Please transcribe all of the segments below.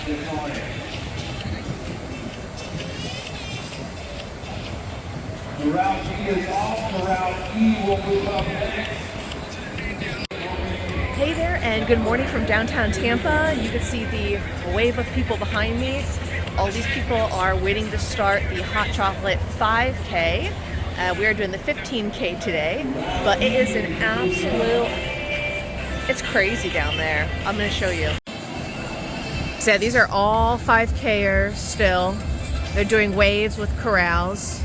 The route G is off, the route E will move up next. Hey there, and good morning from downtown Tampa. You can see the wave of people behind me. All these people are waiting to start the Hot Chocolate 5K. We are doing the 15K today, but it is an absolute, it's crazy down there. I'm going to show you. So these are all 5Kers still. They're doing waves with corrals.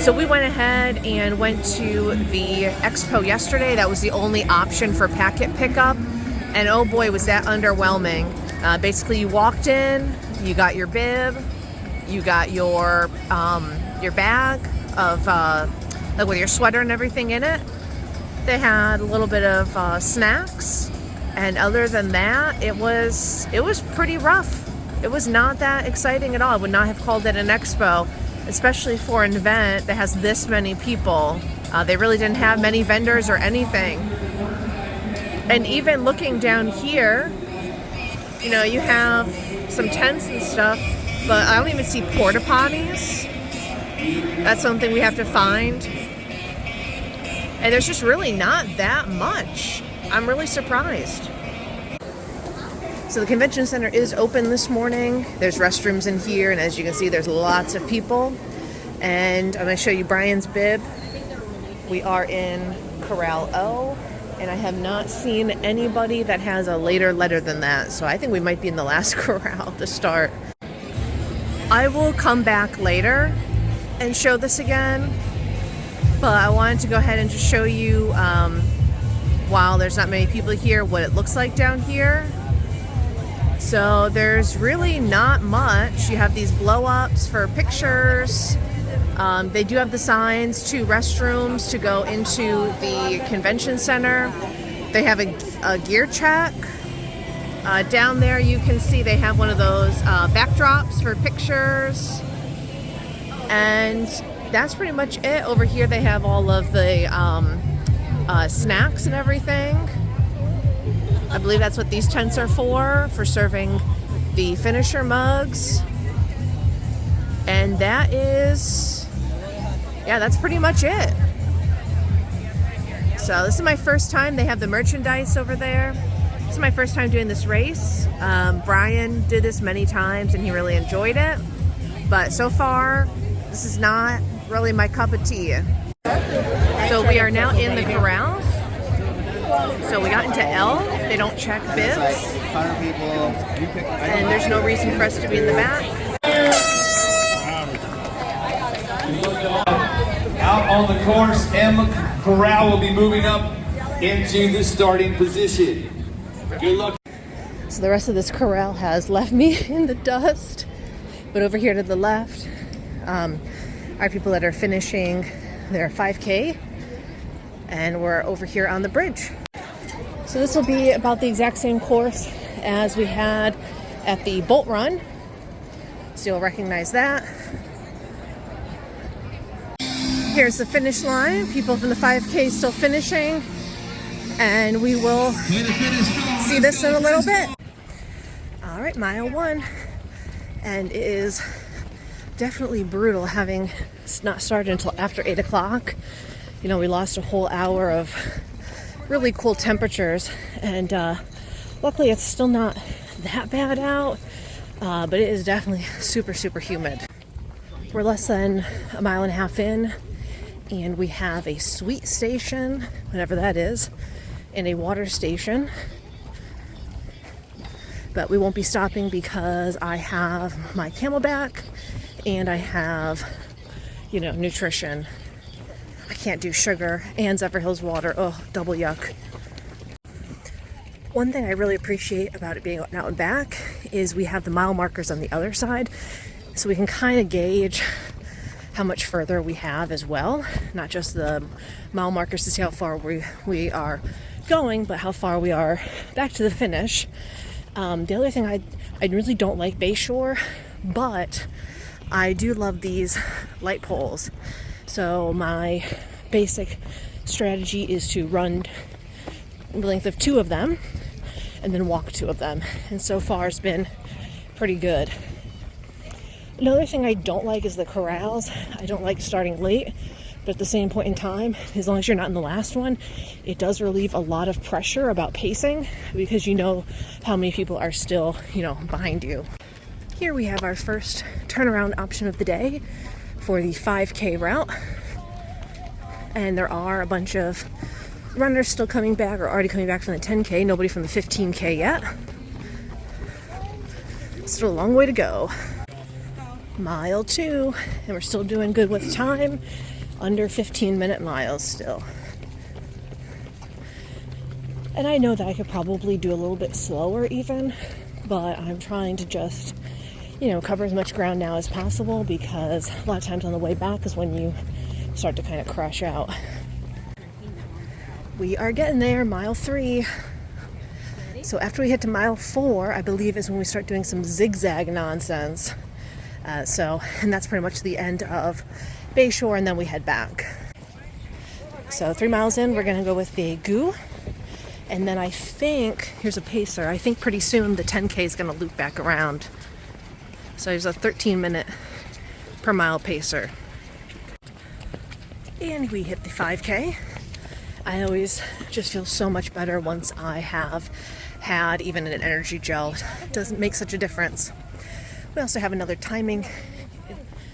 So we went ahead and went to the expo yesterday. That was the only option for packet pickup. And oh boy, was that underwhelming. Basically, you walked in, you got your bib, you got your bag of like with your sweater and everything in it. They had a little bit of snacks, and other than that, it was pretty rough. It was not that exciting at all. I would not have called it an expo, especially for an event that has this many people. They really didn't have many vendors or anything. And even looking down here, you know, you have some tents and stuff, but I don't even see porta potties. That's something we have to find. And there's just really not that much. I'm really surprised. So the convention center is open this morning. There's restrooms in here, and as you can see, there's lots of people. And I'm going to show you Brian's bib. We are in Corral O, and I have not seen anybody that has a later letter than that. So I think we might be in the last corral to start. I will come back later and show this again, but I wanted to go ahead and just show you, while there's not many people here, what it looks like down here. So there's really not much. You have these blow-ups for pictures. They do have the signs, 2 restrooms to go into the convention center. They have a gear check. Down there you can see they have one of those backdrops for pictures. And that's pretty much it. Over here they have all of the snacks and everything. I believe that's what these tents are for serving the finisher mugs. And that is, yeah, that's pretty much it. So this is my first time. They have the merchandise over there. This is my first time doing this race. Brian did this many times and he really enjoyed it. But so far, this is not really my cup of tea. So we are now in the corrals. So we got into L. They don't check bibs. And there's no reason for us to be in the back. Out on the course, M Corral will be moving up into the starting position. Good luck. So the rest of this corral has left me in the dust. But over here to the left are people that are finishing their 5K. And we're over here on the bridge. So this will be about the exact same course as we had at the Bolt Run. So you'll recognize that. Here's the finish line. People from the 5K still finishing. And we will see this in a little bit. All right, mile 1. And it is definitely brutal having not started until after 8 o'clock. You know, we lost a whole hour of really cool temperatures, and luckily it's still not that bad out, but it is definitely super, super humid. We're less than a mile and a half in, and we have a sweet station, whatever that is, and a water station. But we won't be stopping because I have my Camelback and I have, you know, nutrition. I can't do sugar and Zephyrhills water. Oh, double yuck. One thing I really appreciate about it being out and back is we have the mile markers on the other side, so we can kind of gauge how much further we have as well. Not just the mile markers to see how far we are going, but how far we are back to the finish. The other thing, I really don't like Bayshore, but I do love these light poles. So my basic strategy is to run the length of 2 of them and then walk 2 of them. And so far it's been pretty good. Another thing I don't like is the corrals. I don't like starting late, but at the same point in time, as long as you're not in the last one, it does relieve a lot of pressure about pacing because you know how many people are still, behind you. Here we have our first turnaround option of the day for the 5K route. And there are a bunch of runners still coming back or already coming back from the 10K. Nobody from the 15K yet. Still a long way to go. Mile 2, and we're still doing good with time. Under 15-minute miles still. And I know that I could probably do a little bit slower even, but I'm trying to just, cover as much ground now as possible because a lot of times on the way back is when you start to kind of crash out. We are getting there, mile 3. So after we hit to mile 4, I believe is when we start doing some zigzag nonsense. And that's pretty much the end of Bayshore, and then we head back. So 3 miles in, we're going to go with the GU. And then I think, here's a pacer, I think pretty soon the 10K is going to loop back around. So there's a 13-minute per mile pacer. And we hit the 5K. I always just feel so much better once I have had even an energy gel. It doesn't make such a difference. We also have another timing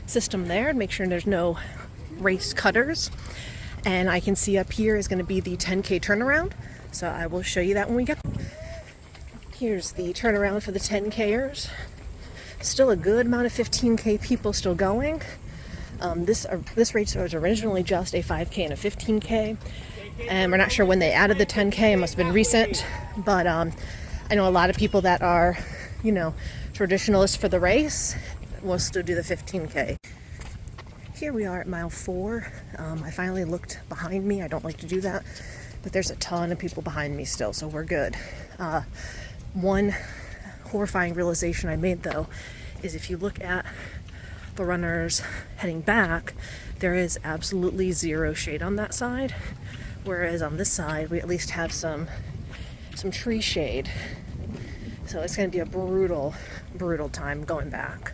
system there to make sure there's no race cutters. And I can see up here is going to be the 10K turnaround. So I will show you that when we get there. Here's the turnaround for the 10Kers. Still a good amount of 15K people still going. This race was originally just a 5K and a 15K. And we're not sure when they added the 10K. It must have been recent. But I know a lot of people that are, traditionalists for the race will still do the 15K. Here we are at mile 4. I finally looked behind me. I don't like to do that, but there's a ton of people behind me still, so we're good. One horrifying realization I made, though, is if you look at the runners heading back, there is absolutely zero shade on that side, whereas on this side we at least have some tree shade. So it's going to be a brutal time going back.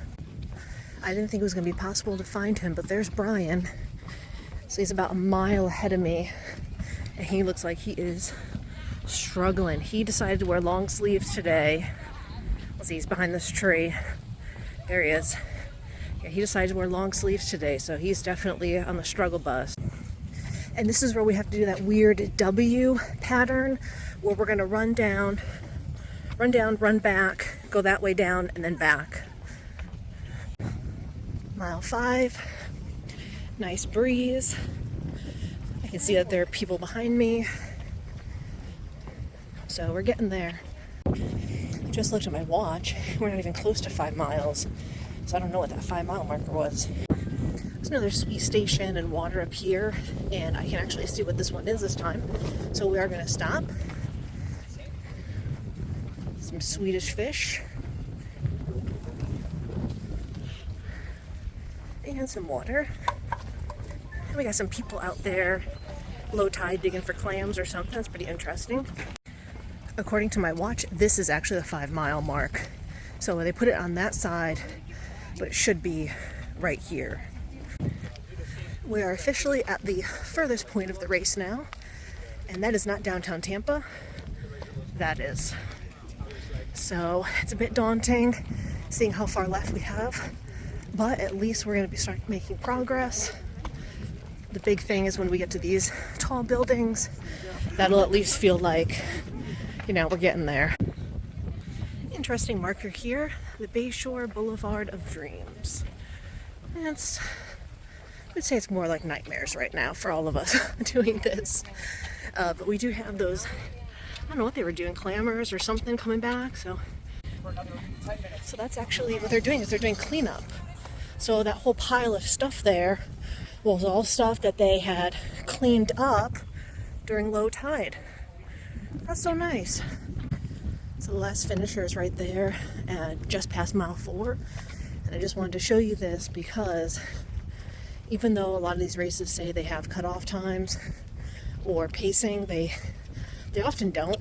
I didn't think it was going to be possible to find him, but there's Brian. So he's about a mile ahead of me, and he looks like he is struggling. He decided to wear long sleeves today. Let's see, he's behind this tree. There he is. Yeah, he decided to wear long sleeves today, so he's definitely on the struggle bus. And this is where we have to do that weird W pattern, where we're going to run down, run back, go that way down, and then back. Mile 5, nice breeze. I can see that there are people behind me. So we're getting there. Just looked at my watch. We're not even close to 5 miles. So I don't know what that 5-mile marker was. There's another sweet station and water up here, and I can actually see what this one is this time. So we are going to stop. Some Swedish fish. And some water. And we got some people out there, low tide, digging for clams or something. That's pretty interesting. According to my watch, this is actually the 5-mile mark. So they put it on that side, but it should be right here. We are officially at the furthest point of the race now, and that is not downtown Tampa. That is. So it's a bit daunting seeing how far left we have, but at least we're going to start making progress. The big thing is when we get to these tall buildings, that'll at least feel like, we're getting there. Interesting marker here, the Bayshore Boulevard of Dreams. I would say it's more like nightmares right now for all of us doing this. But we do have those, I don't know what they were doing, clammers or something coming back. So that's actually what they're doing, is they're doing cleanup. So that whole pile of stuff there was all stuff that they had cleaned up during low tide. That's so nice. So the last finisher is right there, just past mile 4. And I just wanted to show you this because even though a lot of these races say they have cutoff times, or pacing, they often don't.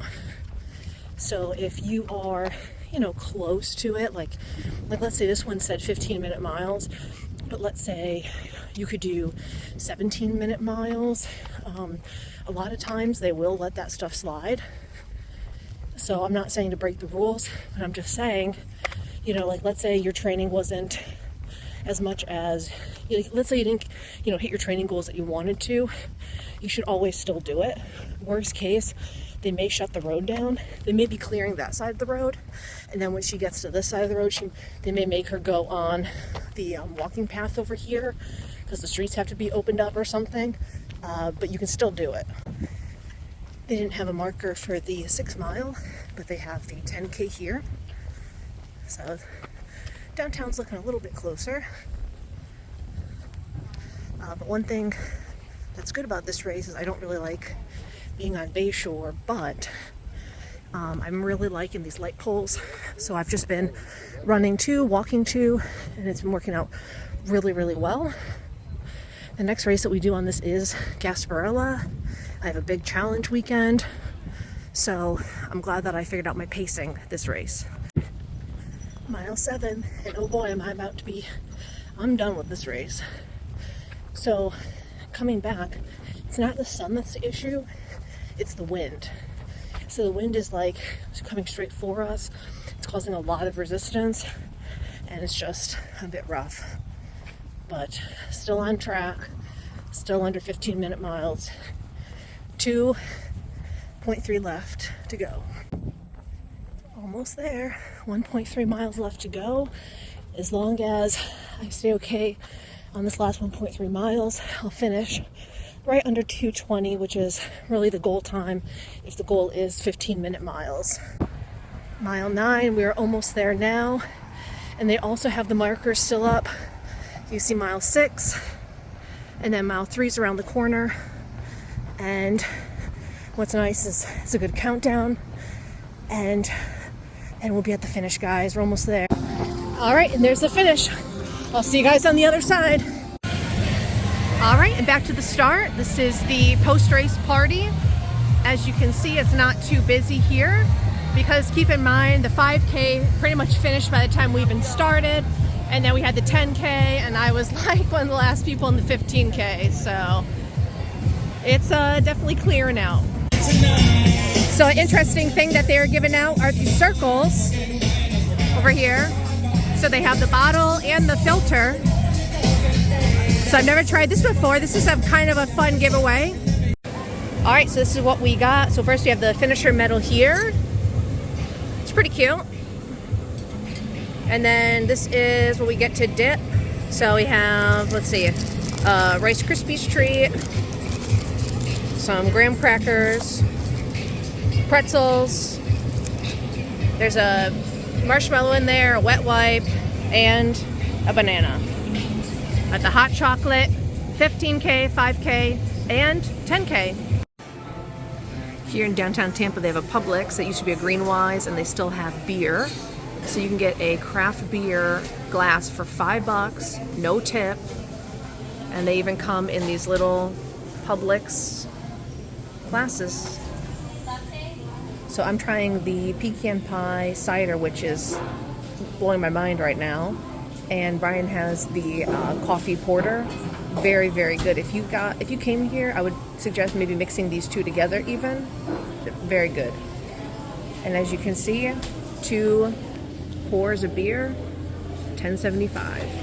So if you are, you know, close to it, like let's say this one said 15-minute miles, but let's say you could do 17-minute miles. A lot of times they will let that stuff slide. So I'm not saying to break the rules, but I'm just saying, you know, like let's say your training wasn't as much as, let's say you didn't, you know, hit your training goals that you wanted to, you should always still do it. Worst case, they may shut the road down. They may be clearing that side of the road, and then when she gets to this side of the road, they may make her go on the walking path over here because the streets have to be opened up or something, but you can still do it. They didn't have a marker for the 6 mile, but they have the 10K here. So downtown's looking a little bit closer. But one thing that's good about this race is I don't really like being on Bayshore, but I'm really liking these light poles. So I've just been running 2, walking 2, and it's been working out really, really well. The next race that we do on this is Gasparilla. I have a big challenge weekend, so I'm glad that I figured out my pacing this race. Mile 7, and oh boy, I'm done with this race. So coming back, it's not the sun that's the issue, it's the wind. So the wind is like coming straight for us. It's causing a lot of resistance, and it's just a bit rough. But still on track, still under 15-minute miles. 2.3 left to go. Almost there. 1.3 miles left to go. As long as I stay okay on this last 1.3 miles, I'll finish right under 2:20, which is really the goal time if the goal is 15-minute miles. Mile 9, we're almost there now. And they also have the markers still up. You see mile 6, and then mile 3 is around the corner. And what's nice is it's a good countdown, and we'll be at the finish, guys. We're almost there. All right, and there's the finish. I'll see you guys on the other side. All right, and back to the start. This is the post-race party. As you can see, it's not too busy here because keep in mind the 5K pretty much finished by the time we even started, and then we had the 10K, and I was like one of the last people in the 15K, so it's definitely clearing out. So an interesting thing that they're giving out are these circles over here. So they have the bottle and the filter. So I've never tried this before. This is a kind of a fun giveaway. All right, so this is what we got. So first we have the finisher medal here. It's pretty cute. And then this is what we get to dip. So we have, let's see, Rice Krispies treat, some graham crackers, pretzels, there's a marshmallow in there, a wet wipe, and a banana. At the hot chocolate, 15K, 5K, and 10K. Here in downtown Tampa, they have a Publix that used to be a Greenwise, and they still have beer. So you can get a craft beer glass for $5, no tip. And they even come in these little Publix glasses. So I'm trying the pecan pie cider, which is blowing my mind right now. And Brian has the coffee porter. Very, very good. If you came here, I would suggest maybe mixing these two together even. Very good. And as you can see, 2 pours of beer, $10.75.